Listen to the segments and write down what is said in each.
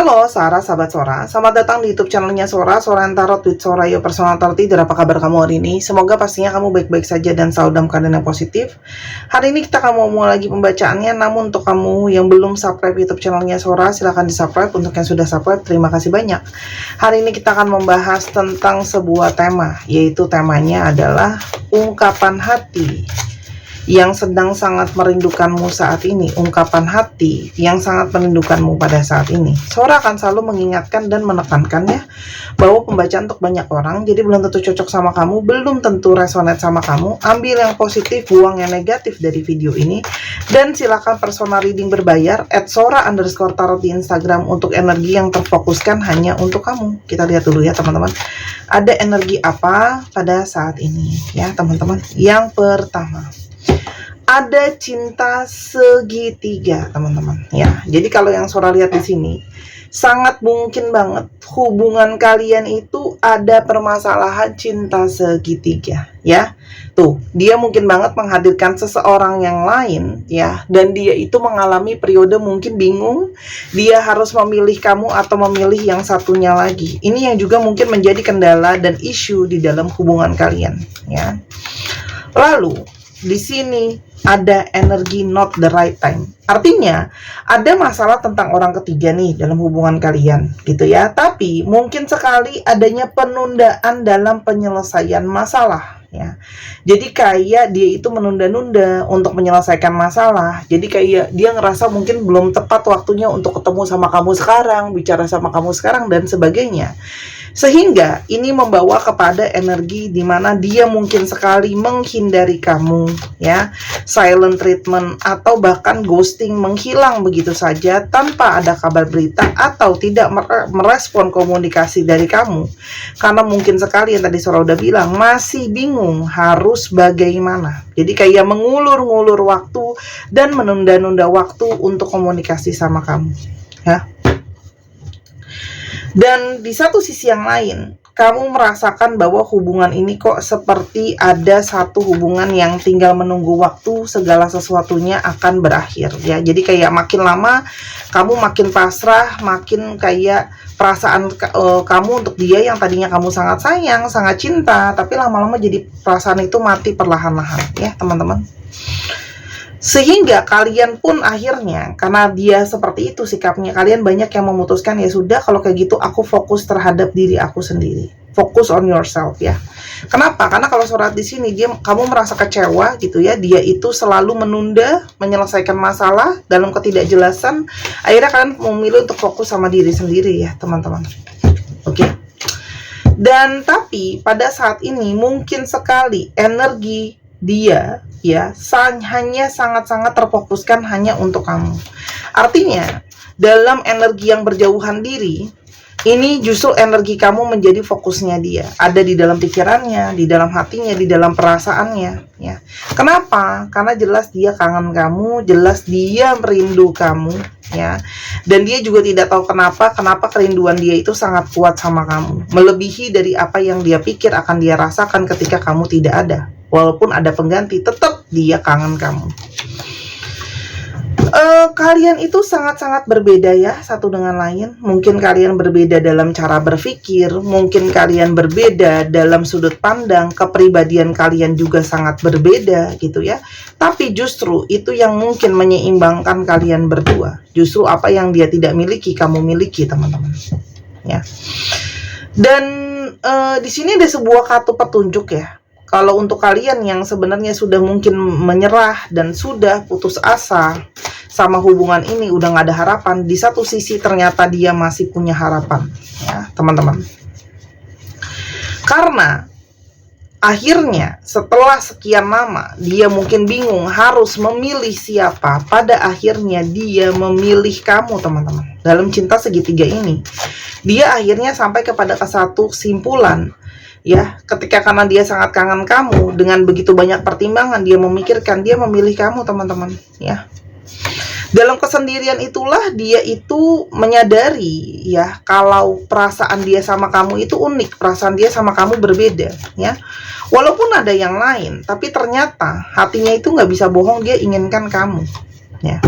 Halo Sarah, sahabat Sora. Selamat datang di YouTube channelnya Sora, Sora and Tarot with Sora, your personal tarot reader. Apa kabar kamu hari ini? Semoga pastinya kamu baik-baik saja dan selalu dalam keadaan yang positif. Hari ini kita akan mulai lagi pembacaannya. Namun untuk kamu yang belum subscribe YouTube channelnya Sora, silahkan di subscribe. Untuk yang sudah subscribe, terima kasih banyak. Hari ini kita akan membahas tentang sebuah tema, yaitu temanya adalah ungkapan hati yang sedang sangat merindukanmu saat ini, ungkapan hati yang sangat merindukanmu pada saat ini. Sora akan selalu mengingatkan dan menekankannya bahwa pembacaan untuk banyak orang, jadi belum tentu cocok sama kamu, belum tentu resonate sama kamu. Ambil yang positif, buang yang negatif dari video ini, dan silakan personal reading berbayar @sora_tarot di Instagram untuk energi yang terfokuskan hanya untuk kamu. Kita lihat dulu ya teman-teman, ada energi apa pada saat ini ya teman-teman. Yang pertama, ada cinta segitiga teman-teman ya. Jadi kalau yang Sora lihat di sini, sangat mungkin banget hubungan kalian itu ada permasalahan cinta segitiga ya. Tuh, dia mungkin banget menghadirkan seseorang yang lain ya, dan dia itu mengalami periode mungkin bingung, dia harus memilih kamu atau memilih yang satunya lagi. Ini yang juga mungkin menjadi kendala dan isu di dalam hubungan kalian ya. Lalu di sini ada energi not the right time. Artinya ada masalah tentang orang ketiga nih dalam hubungan kalian gitu ya. Tapi mungkin sekali adanya penundaan dalam penyelesaian masalah ya. Jadi kayak dia itu menunda-nunda untuk menyelesaikan masalah. Jadi kayak dia ngerasa mungkin belum tepat waktunya untuk ketemu sama kamu sekarang, bicara sama kamu sekarang dan sebagainya. Sehingga ini membawa kepada energi di mana dia mungkin sekali menghindari kamu ya, silent treatment atau bahkan ghosting, menghilang begitu saja tanpa ada kabar berita atau tidak merespon komunikasi dari kamu. Karena mungkin sekali yang tadi Sora udah bilang, masih bingung harus bagaimana. Jadi kayak mengulur-ngulur waktu dan menunda-nunda waktu untuk komunikasi sama kamu ya. Dan di satu sisi yang lain, kamu merasakan bahwa hubungan ini kok seperti ada satu hubungan yang tinggal menunggu waktu, segala sesuatunya akan berakhir ya. Jadi kayak makin lama kamu makin pasrah, makin kayak perasaan kamu untuk dia yang tadinya kamu sangat sayang, sangat cinta, tapi lama-lama jadi perasaan itu mati perlahan-lahan ya teman-teman. Sehingga kalian pun akhirnya, karena dia seperti itu sikapnya, kalian banyak yang memutuskan, ya sudah kalau kayak gitu aku fokus terhadap diri aku sendiri. Fokus on yourself ya. Kenapa? Karena kalau surat di sini kamu merasa kecewa gitu ya, dia itu selalu menunda menyelesaikan masalah dalam ketidakjelasan. Akhirnya kalian memilih untuk fokus sama diri sendiri ya teman-teman. Oke. Dan tapi pada saat ini mungkin sekali energi dia ya hanya sangat-sangat terfokuskan hanya untuk kamu. Artinya dalam energi yang berjauhan diri ini justru energi kamu menjadi fokusnya dia, ada di dalam pikirannya, di dalam hatinya, di dalam perasaannya ya. Kenapa? Karena jelas dia kangen kamu, jelas dia merindu kamu ya. Dan dia juga tidak tahu kenapa kerinduan dia itu sangat kuat sama kamu, melebihi dari apa yang dia pikir akan dia rasakan ketika kamu tidak ada. Walaupun ada pengganti, tetap dia kangen kamu. Kalian itu sangat-sangat berbeda ya satu dengan lain. Mungkin kalian berbeda dalam cara berpikir, mungkin kalian berbeda dalam sudut pandang, kepribadian kalian juga sangat berbeda gitu ya. Tapi justru itu yang mungkin menyeimbangkan kalian berdua. Justru apa yang dia tidak miliki, kamu miliki teman-teman ya. Dan di sini ada sebuah kartu petunjuk ya. Kalau untuk kalian yang sebenarnya sudah mungkin menyerah dan sudah putus asa sama hubungan ini, udah gak ada harapan, di satu sisi ternyata dia masih punya harapan ya teman-teman. Karena akhirnya setelah sekian lama dia mungkin bingung harus memilih siapa, pada akhirnya dia memilih kamu teman-teman. Dalam cinta segitiga ini dia akhirnya sampai kepada satu kesimpulan ya, ketika karena dia sangat kangen kamu, dengan begitu banyak pertimbangan dia memikirkan, dia memilih kamu teman-teman ya. Dalam kesendirian itulah dia itu menyadari ya, kalau perasaan dia sama kamu itu unik, perasaan dia sama kamu berbeda ya. Walaupun ada yang lain, tapi ternyata hatinya itu nggak bisa bohong, dia inginkan kamu ya.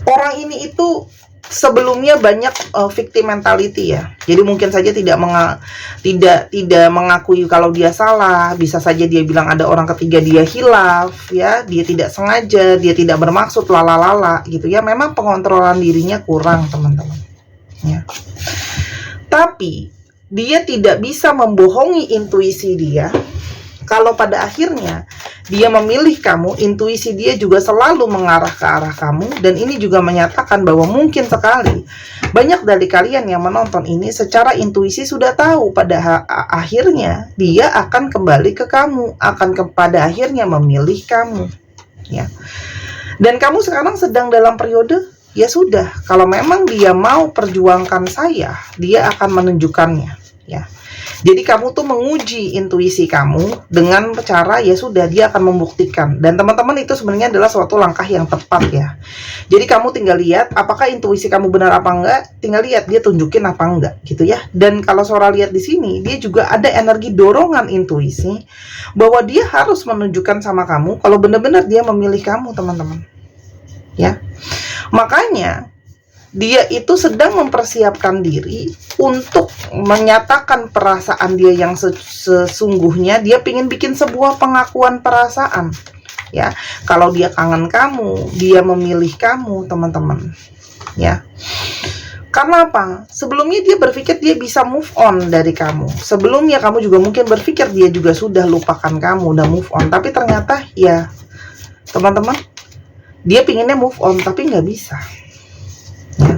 Orang ini itu sebelumnya banyak victim mentality ya. Jadi mungkin saja tidak mengakui kalau dia salah. Bisa saja dia bilang ada orang ketiga dia hilaf ya, dia tidak sengaja, dia tidak bermaksud lalalala gitu ya. Memang pengontrolan dirinya kurang, teman-teman. Ya. Tapi dia tidak bisa membohongi intuisi dia. Kalau pada akhirnya dia memilih kamu, intuisi dia juga selalu mengarah ke arah kamu. Dan ini juga menyatakan bahwa mungkin sekali banyak dari kalian yang menonton ini secara intuisi sudah tahu pada akhirnya dia akan kembali ke kamu, pada akhirnya memilih kamu ya. Dan kamu sekarang sedang dalam periode, ya sudah, kalau memang dia mau perjuangkan saya, dia akan menunjukkannya ya. Jadi kamu tuh menguji intuisi kamu dengan cara ya sudah, dia akan membuktikan. Dan teman-teman, itu sebenarnya adalah suatu langkah yang tepat ya. Jadi kamu tinggal lihat apakah intuisi kamu benar apa enggak, tinggal lihat dia tunjukin apa enggak gitu ya. Dan kalau Sora lihat di sini, dia juga ada energi dorongan intuisi bahwa dia harus menunjukkan sama kamu kalau benar-benar dia memilih kamu, teman-teman. Ya. Makanya dia itu sedang mempersiapkan diri untuk menyatakan perasaan dia yang sesungguhnya. Dia ingin bikin sebuah pengakuan perasaan ya. Kalau dia kangen kamu, dia memilih kamu, teman-teman ya. Karena apa? Sebelumnya dia berpikir dia bisa move on dari kamu. Sebelumnya kamu juga mungkin berpikir dia juga sudah lupakan kamu, udah move on. Tapi ternyata ya, teman-teman, dia pinginnya move on tapi nggak bisa. Ya.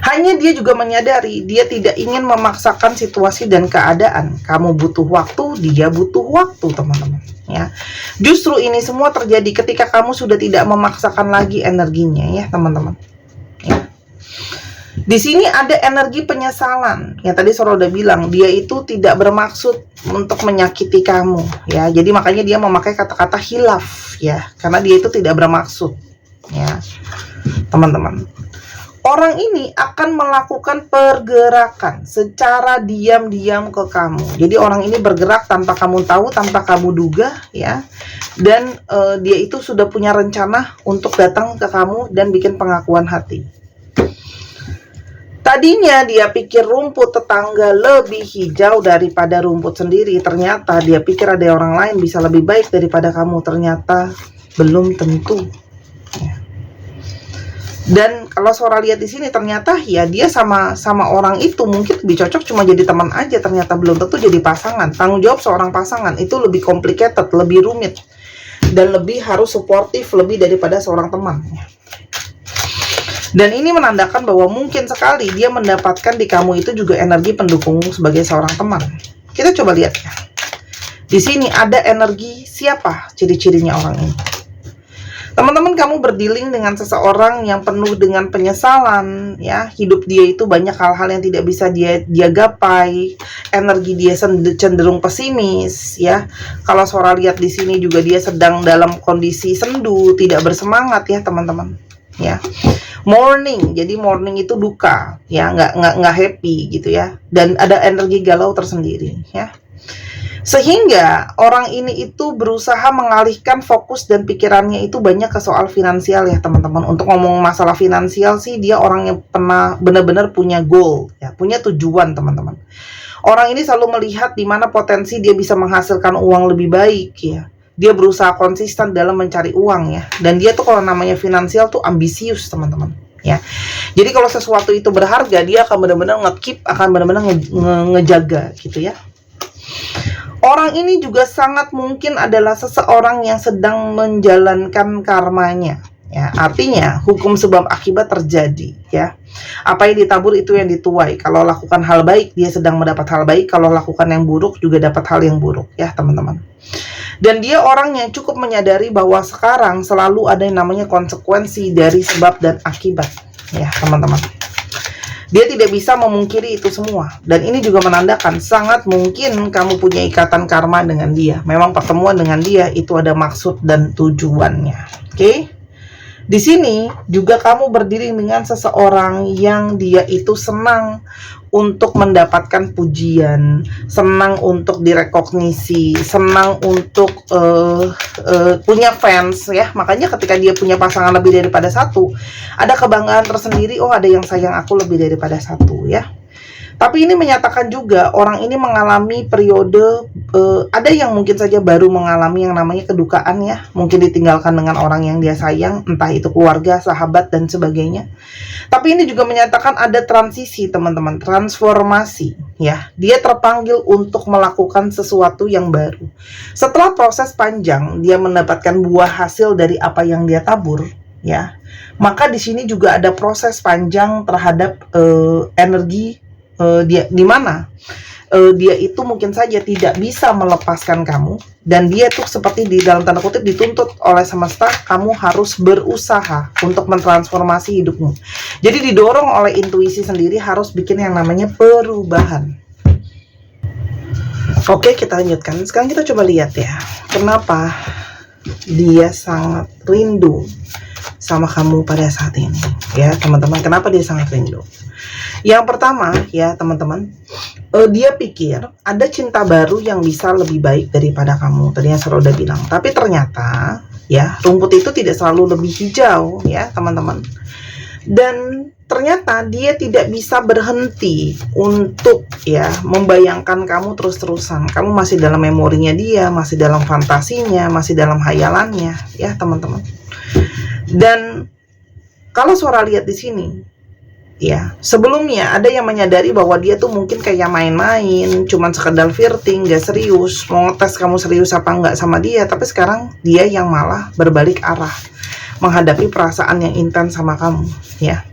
Hanya dia juga menyadari dia tidak ingin memaksakan situasi dan keadaan. Kamu butuh waktu, dia butuh waktu, teman-teman ya. Justru ini semua terjadi ketika kamu sudah tidak memaksakan lagi energinya ya, teman-teman ya. Di sini ada energi penyesalan. Ya tadi Sora udah bilang, dia itu tidak bermaksud untuk menyakiti kamu ya. Jadi makanya dia memakai kata-kata hilaf ya, karena dia itu tidak bermaksud ya. Teman-teman, orang ini akan melakukan pergerakan secara diam-diam ke kamu. Jadi orang ini bergerak tanpa kamu tahu, tanpa kamu duga ya. Dan dia itu sudah punya rencana untuk datang ke kamu dan bikin pengakuan hati. Tadinya dia pikir rumput tetangga lebih hijau daripada rumput sendiri. Ternyata dia pikir ada orang lain bisa lebih baik daripada kamu. Ternyata belum tentu ya. Dan kalau Sora lihat di sini, ternyata ya dia sama orang itu mungkin lebih cocok cuma jadi teman aja, ternyata belum tentu jadi pasangan. Tanggung jawab seorang pasangan itu lebih complicated, lebih rumit, dan lebih harus suportif lebih daripada seorang teman. Dan ini menandakan bahwa mungkin sekali dia mendapatkan di kamu itu juga energi pendukung sebagai seorang teman. Kita coba lihat ya. Di sini ada energi siapa ciri-cirinya orang ini. Teman-teman, kamu berdealing dengan seseorang yang penuh dengan penyesalan ya. Hidup dia itu banyak hal-hal yang tidak bisa dia gapai. Energi dia cenderung pesimis ya. Kalau Sora lihat di sini juga dia sedang dalam kondisi sendu, tidak bersemangat ya, teman-teman ya. Mourning, jadi mourning itu duka ya, nggak happy gitu ya. Dan ada energi galau tersendiri ya. Sehingga orang ini itu berusaha mengalihkan fokus dan pikirannya itu banyak ke soal finansial ya, teman-teman. Untuk ngomong masalah finansial sih, dia orang yang pernah benar-benar punya goal ya, punya tujuan, teman-teman. Orang ini selalu melihat di mana potensi dia bisa menghasilkan uang lebih baik ya. Dia berusaha konsisten dalam mencari uang ya. Dan dia tuh kalau namanya finansial tuh ambisius, teman-teman ya. Jadi kalau sesuatu itu berharga, dia akan benar-benar nge-keep, akan benar-benar ngejaga gitu ya. Orang ini juga sangat mungkin adalah seseorang yang sedang menjalankan karmanya ya. Artinya hukum sebab akibat terjadi ya. Apa yang ditabur itu yang dituai. Kalau lakukan hal baik, dia sedang mendapat hal baik. Kalau lakukan yang buruk, juga dapat hal yang buruk ya, teman-teman. Dan dia orang yang cukup menyadari bahwa sekarang selalu ada yang namanya konsekuensi dari sebab dan akibat ya, teman-teman. Dia tidak bisa memungkiri itu semua. Dan ini juga menandakan sangat mungkin kamu punya ikatan karma dengan dia. Memang pertemuan dengan dia itu ada maksud dan tujuannya. Oke? Di sini juga kamu berdiri dengan seseorang yang dia itu senang untuk mendapatkan pujian, senang untuk direkognisi, senang untuk punya fans ya. Makanya ketika dia punya pasangan lebih daripada satu, ada kebanggaan tersendiri, oh ada yang sayang aku lebih daripada satu ya. Tapi ini menyatakan juga orang ini mengalami periode, ada yang mungkin saja baru mengalami yang namanya kedukaan ya. Mungkin ditinggalkan dengan orang yang dia sayang, entah itu keluarga, sahabat, dan sebagainya. Tapi ini juga menyatakan ada transisi teman-teman, transformasi ya. Dia terpanggil untuk melakukan sesuatu yang baru. Setelah proses panjang, dia mendapatkan buah hasil dari apa yang dia tabur ya. Maka di sini juga ada proses panjang terhadap energi dia, di mana dia itu mungkin saja tidak bisa melepaskan kamu, dan dia tuh seperti di dalam tanda kutip dituntut oleh semesta, kamu harus berusaha untuk mentransformasi hidupmu. Jadi didorong oleh intuisi sendiri harus bikin yang namanya perubahan. Oke, kita lanjutkan. Sekarang kita coba lihat ya, kenapa dia sangat rindu sama kamu pada saat ini ya teman-teman. Kenapa dia sangat rindu? Yang pertama ya teman-teman, dia pikir ada cinta baru yang bisa lebih baik daripada kamu. Tadinya saya udah bilang, tapi ternyata ya rumput itu tidak selalu lebih hijau ya teman-teman. Dan ternyata dia tidak bisa berhenti untuk ya membayangkan kamu terus-terusan. Kamu masih dalam memorinya dia, masih dalam fantasinya, masih dalam hayalannya ya teman-teman. Dan kalau Sora lihat di sini ya, sebelumnya ada yang menyadari bahwa dia tuh mungkin kayak main-main, cuman sekedar flirting, gak serius, mau ngetes kamu serius apa enggak sama dia. Tapi sekarang dia yang malah berbalik arah, menghadapi perasaan yang intens sama kamu ya.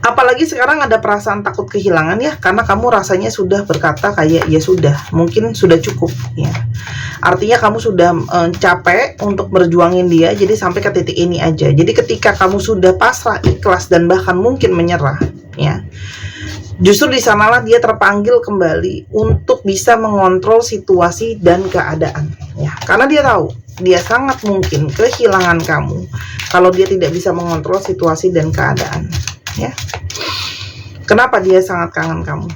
Apalagi sekarang ada perasaan takut kehilangan ya, karena kamu rasanya sudah berkata kayak ya sudah, mungkin sudah cukup ya. Artinya kamu sudah capek untuk berjuangin dia, jadi sampai ke titik ini aja. Jadi ketika kamu sudah pasrah, ikhlas, dan bahkan mungkin menyerah ya, justru di sanalah dia terpanggil kembali untuk bisa mengontrol situasi dan keadaan ya. Karena dia tahu dia sangat mungkin kehilangan kamu kalau dia tidak bisa mengontrol situasi dan keadaan ya. Kenapa dia sangat kangen kamu?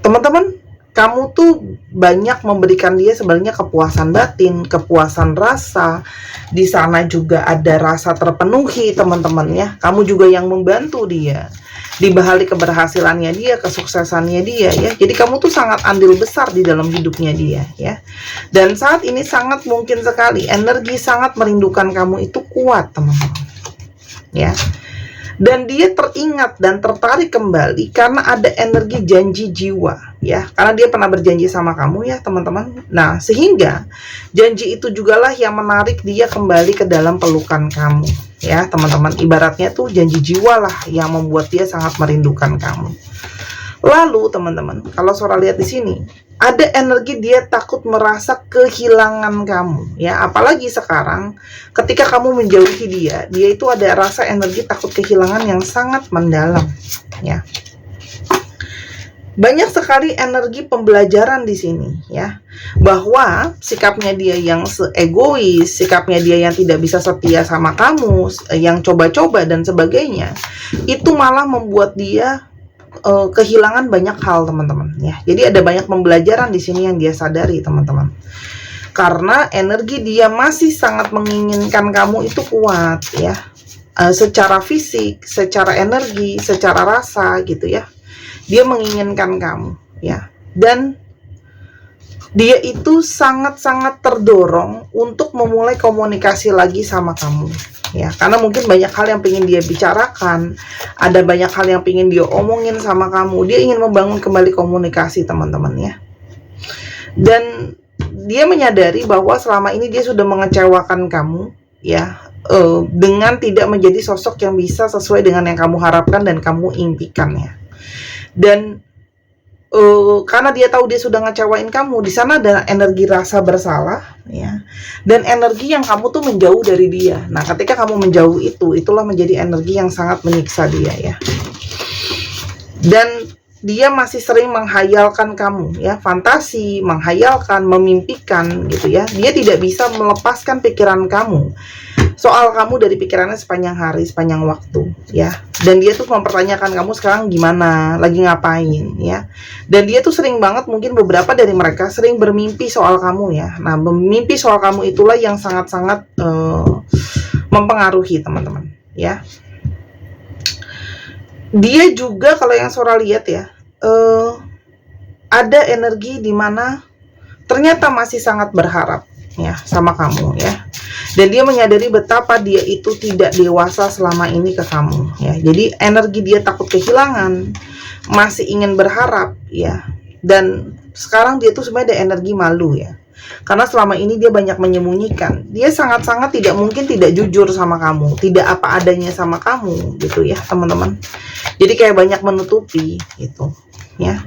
Teman-teman, kamu tuh banyak memberikan dia sebenarnya kepuasan batin, kepuasan rasa. Di sana juga ada rasa terpenuhi teman-teman ya. Kamu juga yang membantu dia di balik keberhasilannya dia, kesuksesannya dia ya. Jadi kamu tuh sangat andil besar di dalam hidupnya dia ya. Dan saat ini sangat mungkin sekali energi sangat merindukan kamu itu kuat teman-teman ya. Dan dia teringat dan tertarik kembali karena ada energi janji jiwa ya, karena dia pernah berjanji sama kamu ya teman-teman. Nah sehingga janji itu jugalah yang menarik dia kembali ke dalam pelukan kamu ya teman-teman. Ibaratnya tuh janji jiwa lah yang membuat dia sangat merindukan kamu. Lalu teman-teman, kalau Sora lihat di sini ada energi dia takut merasa kehilangan kamu ya. Apalagi sekarang ketika kamu menjauhi dia itu ada rasa energi takut kehilangan yang sangat mendalam ya. Banyak sekali energi pembelajaran di sini ya, bahwa sikapnya dia yang egois, sikapnya dia yang tidak bisa setia sama kamu, yang coba-coba dan sebagainya, itu malah membuat dia kehilangan banyak hal teman-teman ya. Jadi ada banyak pembelajaran di sini yang dia sadari teman-teman. Karena energi dia masih sangat menginginkan kamu itu kuat ya. Secara fisik, secara energi, secara rasa gitu ya. Dia menginginkan kamu ya. Dan dia itu sangat-sangat terdorong untuk memulai komunikasi lagi sama kamu ya, karena mungkin banyak hal yang pengen dia bicarakan, ada banyak hal yang pengen dia omongin sama kamu. Dia ingin membangun kembali komunikasi teman-teman ya. Dan dia menyadari bahwa selama ini dia sudah mengecewakan kamu ya, dengan tidak menjadi sosok yang bisa sesuai dengan yang kamu harapkan dan kamu impikan ya. Dan karena dia tahu dia sudah ngecewain kamu, di sana ada energi rasa bersalah ya, dan energi yang kamu tuh menjauh dari dia. Nah ketika kamu menjauh itulah menjadi energi yang sangat menyiksa dia ya. Dan dia masih sering menghayalkan kamu ya, fantasi, menghayalkan, memimpikan gitu ya. Dia tidak bisa melepaskan pikiran kamu soal kamu dari pikirannya sepanjang hari, sepanjang waktu, ya. Dan dia tuh mempertanyakan kamu sekarang gimana, lagi ngapain, ya. Dan dia tuh sering banget, mungkin beberapa dari mereka sering bermimpi soal kamu, ya. Nah, mimpi soal kamu itulah yang sangat-sangat mempengaruhi, teman-teman, ya. Dia juga kalau yang Sora lihat ya, ada energi di mana ternyata masih sangat berharap ya sama kamu ya. Dan dia menyadari betapa dia itu tidak dewasa selama ini ke kamu ya. Jadi energi dia takut kehilangan, masih ingin berharap ya. Dan sekarang dia tuh sebenarnya ada energi malu ya. Karena selama ini dia banyak menyembunyikan. Dia sangat-sangat tidak mungkin tidak jujur sama kamu, tidak apa adanya sama kamu gitu ya, teman-teman. Jadi kayak banyak menutupi gitu ya.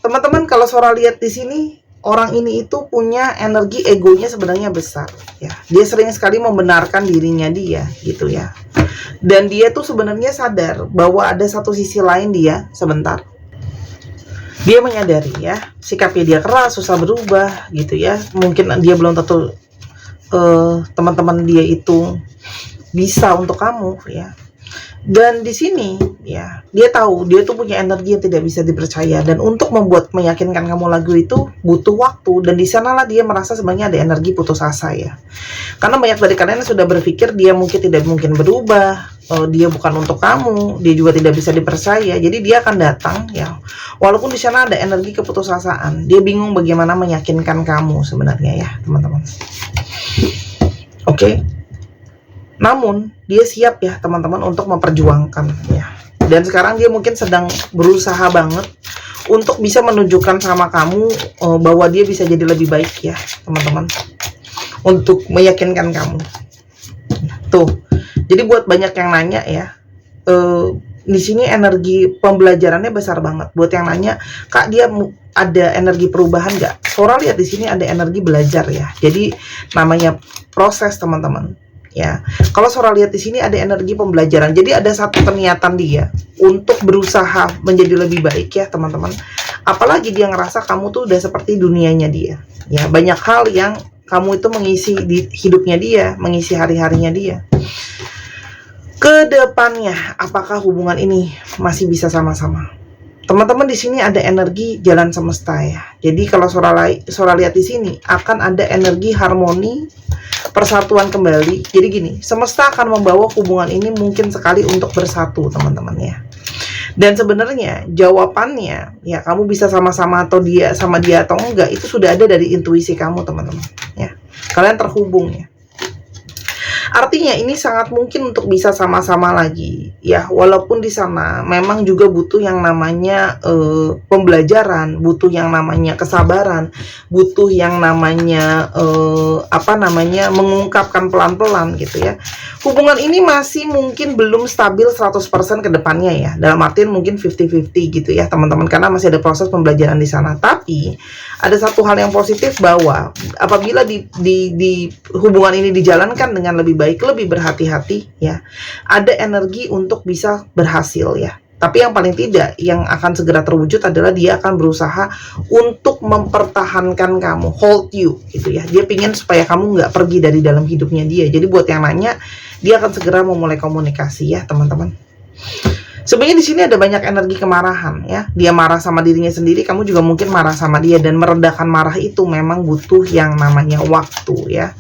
Teman-teman, kalau Sora lihat di sini, orang ini itu punya energi egonya sebenarnya besar ya. Dia sering sekali membenarkan dirinya dia gitu ya. Dan dia tuh sebenarnya sadar bahwa ada satu sisi lain dia sebentar. Dia menyadari ya, sikapnya dia keras, susah berubah gitu ya. Mungkin dia belum tentu teman-teman dia itu bisa untuk kamu ya. Dan di sini ya, dia tahu dia tuh punya energi yang tidak bisa dipercaya, dan untuk membuat meyakinkan kamu lagi itu butuh waktu. Dan di sanalah dia merasa sebenarnya ada energi putus asa ya. Karena banyak dari kalian sudah berpikir dia mungkin tidak mungkin berubah, dia bukan untuk kamu, dia juga tidak bisa dipercaya. Jadi dia akan datang ya, walaupun di sana ada energi keputusasaan. Dia bingung bagaimana meyakinkan kamu sebenarnya ya, teman-teman. Oke. Namun dia siap ya, teman-teman, untuk memperjuangkan ya. Dan sekarang dia mungkin sedang berusaha banget untuk bisa menunjukkan sama kamu bahwa dia bisa jadi lebih baik ya, teman-teman. Untuk meyakinkan kamu. Tuh. Jadi buat banyak yang nanya ya, di sini energi pembelajarannya besar banget. Buat yang nanya, Kak, dia ada energi perubahan nggak? Sora lihat di sini ada energi belajar ya. Jadi namanya proses, teman-teman. Ya, kalau Sora lihat di sini ada energi pembelajaran. Jadi ada satu peniatan dia untuk berusaha menjadi lebih baik ya, teman-teman. Apalagi dia ngerasa kamu tuh udah seperti dunianya dia. Ya, banyak hal yang kamu itu mengisi di hidupnya dia, mengisi hari-harinya dia. Kedepannya, apakah hubungan ini masih bisa sama-sama? Teman-teman, di sini ada energi jalan semesta ya. Jadi kalau Sora lihat di sini akan ada energi harmoni, persatuan kembali. Jadi gini, semesta akan membawa hubungan ini mungkin sekali untuk bersatu, teman-teman ya. Dan sebenarnya jawabannya ya, kamu bisa sama-sama atau dia sama dia atau enggak, itu sudah ada dari intuisi kamu, teman-teman ya. Kalian terhubung ya. Artinya ini sangat mungkin untuk bisa sama-sama lagi ya, walaupun di sana memang juga butuh yang namanya pembelajaran, butuh yang namanya kesabaran, butuh yang namanya mengungkapkan pelan-pelan gitu ya. Hubungan ini masih mungkin belum stabil 100% ke depannya ya. Dalam artian mungkin 50-50 gitu ya, teman-teman, karena masih ada proses pembelajaran di sana. Tapi ada satu hal yang positif, bahwa apabila di hubungan ini dijalankan dengan lebih baik, lebih berhati-hati ya, ada energi untuk bisa berhasil ya. Tapi yang paling tidak yang akan segera terwujud adalah dia akan berusaha untuk mempertahankan kamu, hold you gitu ya. Dia pingin supaya kamu nggak pergi dari dalam hidupnya dia. Jadi buat yang nanya, dia akan segera memulai komunikasi ya, teman-teman. Sebenarnya di sini ada banyak energi kemarahan ya. Dia marah sama dirinya sendiri, kamu juga mungkin marah sama dia, dan meredakan marah itu memang butuh yang namanya waktu ya.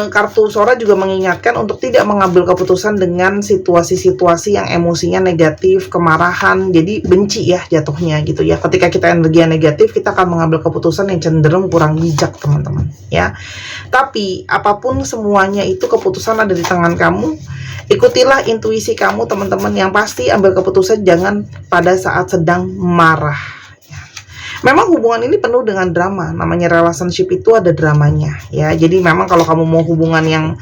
Kartu Sora juga mengingatkan untuk tidak mengambil keputusan dengan situasi-situasi yang emosinya negatif, kemarahan, jadi benci ya jatuhnya gitu ya. Ketika kita energi yang negatif, kita akan mengambil keputusan yang cenderung kurang bijak, teman-teman ya. Tapi apapun semuanya itu, keputusan ada di tangan kamu. Ikutilah intuisi kamu, teman-teman. Yang pasti ambil keputusan jangan pada saat sedang marah. Memang hubungan ini penuh dengan drama. Namanya relationship itu ada dramanya ya. Jadi memang kalau kamu mau hubungan yang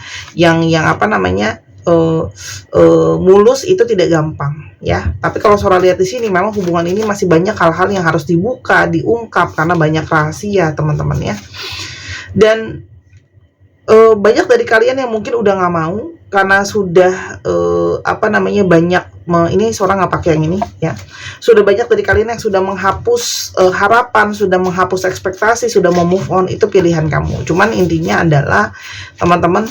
mulus, itu tidak gampang ya. Tapi kalau Sora lihat di sini, memang hubungan ini masih banyak hal-hal yang harus dibuka, diungkap, karena banyak rahasia, teman-teman ya. Dan banyak dari kalian yang mungkin udah nggak mau karena sudah banyak ini Sora nggak pakai yang ini ya. Sudah banyak dari kalian yang sudah menghapus harapan, sudah menghapus ekspektasi, sudah mau move on, itu pilihan kamu. Cuman intinya adalah teman-teman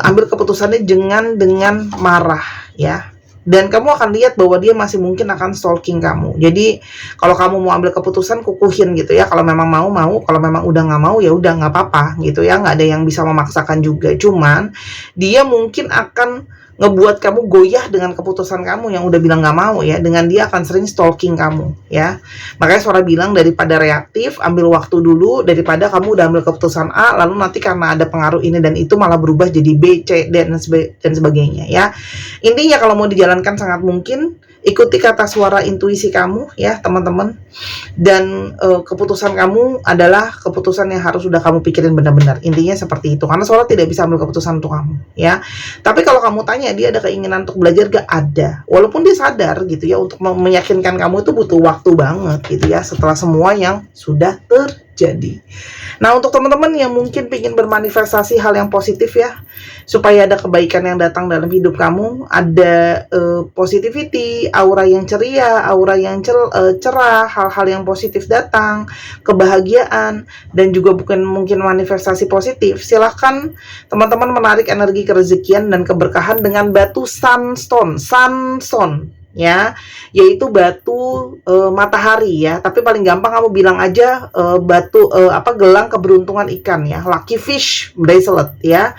ambil keputusannya jangan dengan marah ya. Dan kamu akan lihat bahwa dia masih mungkin akan stalking kamu. Jadi kalau kamu mau ambil keputusan, kukuhin gitu ya. Kalau memang mau, kalau memang udah nggak mau ya udah nggak apa-apa gitu ya. Nggak ada yang bisa memaksakan juga. Cuman dia mungkin akan ngebuat kamu goyah dengan keputusan kamu yang udah bilang nggak mau ya. Dengan dia akan sering stalking kamu ya. Makanya Sora bilang daripada reaktif, ambil waktu dulu, daripada kamu udah ambil keputusan A lalu nanti karena ada pengaruh ini dan itu malah berubah jadi B, C, D dan sebagainya ya. Intinya kalau mau dijalankan sangat mungkin ikuti kata suara intuisi kamu ya teman-teman, dan keputusan kamu adalah keputusan yang harus sudah kamu pikirin benar-benar. Intinya seperti itu, karena Sora tidak bisa ambil keputusan untuk kamu ya. Tapi kalau kamu tanya dia ada keinginan untuk belajar, gak ada, walaupun dia sadar gitu ya, untuk meyakinkan kamu itu butuh waktu banget gitu ya, setelah semua yang sudah terjadi. Nah, untuk teman-teman yang mungkin ingin bermanifestasi hal yang positif ya, supaya ada kebaikan yang datang dalam hidup kamu, ada positivity, aura yang ceria, aura yang cerah, hal-hal yang positif datang, kebahagiaan, dan juga bukan mungkin manifestasi positif, silahkan teman-teman menarik energi kerezekian dan keberkahan dengan batu sunstone ya, yaitu batu matahari ya. Tapi paling gampang kamu bilang aja batu gelang keberuntungan ikan ya, lucky fish bracelet ya.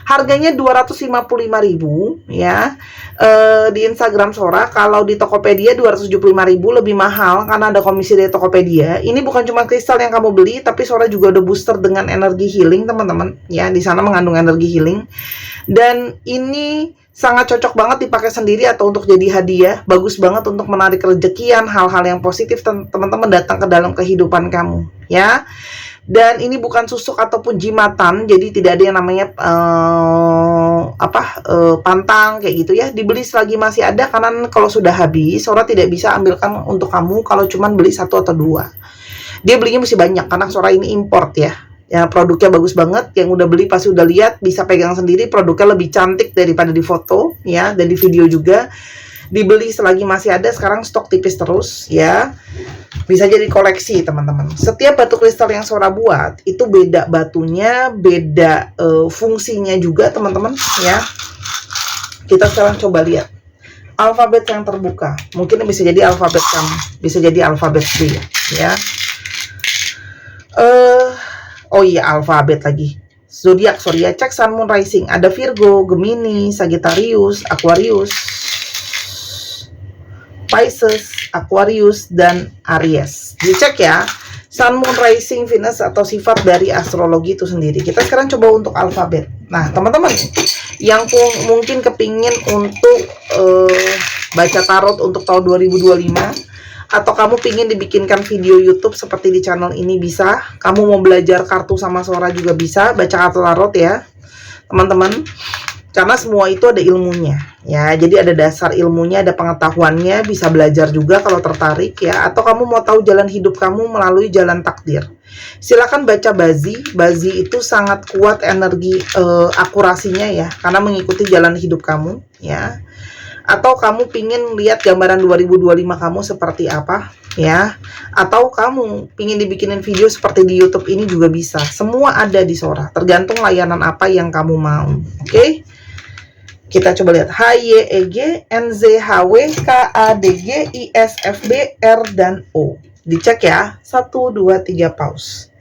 Harganya 255.000 ya. Di Instagram Sora, kalau di Tokopedia 275.000, lebih mahal karena ada komisi dari Tokopedia. Ini bukan cuma kristal yang kamu beli, tapi Sora juga udah booster dengan energi healing teman-teman ya. Di sana mengandung energi healing, dan ini sangat cocok banget dipakai sendiri atau untuk jadi hadiah. Bagus banget untuk menarik rezekian, hal-hal yang positif teman-teman datang ke dalam kehidupan kamu ya. Dan ini bukan susuk ataupun jimatan, jadi tidak ada yang namanya pantang kayak gitu ya. Dibeli selagi masih ada, karena kalau sudah habis Sora tidak bisa ambilkan untuk kamu kalau cuman beli 1 atau 2. Dia belinya mesti banyak karena Sora ini import ya. Ya, produknya bagus banget. Yang udah beli pasti udah lihat, bisa pegang sendiri, produknya lebih cantik daripada di foto ya, dan di video juga. Dibeli selagi masih ada, sekarang stok tipis terus ya. Bisa jadi koleksi teman-teman. Setiap batu kristal yang Sora buat itu beda batunya, beda fungsinya juga teman-teman ya. Kita sekarang coba lihat alfabet yang terbuka. Mungkin bisa jadi alfabet kamu, bisa jadi alfabet B ya. Oh iya, alfabet lagi. Zodiak, cek Sun, Moon, Rising. Ada Virgo, Gemini, Sagittarius, Aquarius, Pisces, Aquarius, dan Aries. Dicek ya, Sun, Moon, Rising, Venus atau sifat dari astrologi itu sendiri. Kita sekarang coba untuk alfabet. Nah, teman-teman yang mungkin kepingin untuk baca tarot untuk tahun 2025, atau kamu pingin dibikinkan video YouTube seperti di channel ini, bisa. Kamu mau belajar kartu sama Sora juga bisa, baca kartu tarot ya teman-teman, karena semua itu ada ilmunya ya. Jadi ada dasar ilmunya, ada pengetahuannya, bisa belajar juga kalau tertarik ya. Atau kamu mau tahu jalan hidup kamu melalui jalan takdir, silakan baca Bazi. Bazi itu sangat kuat energi akurasinya ya, karena mengikuti jalan hidup kamu ya. Atau kamu pingin lihat gambaran 2025 kamu seperti apa ya, atau kamu pingin dibikinin video seperti di YouTube ini juga bisa. Semua ada di Sora, tergantung layanan apa yang kamu mau. Oke? Kita coba lihat HYEG NZHW KADG ISFB R dan O. Dicek ya. 1 2 3 pause.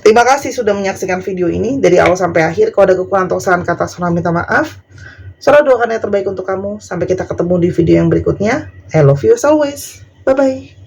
Terima kasih sudah menyaksikan video ini dari awal sampai akhir. Kalau ada kekurangan atau saran kata, Sora minta maaf. Sora doakan yang terbaik untuk kamu. Sampai kita ketemu di video yang berikutnya. I love you as always. Bye-bye.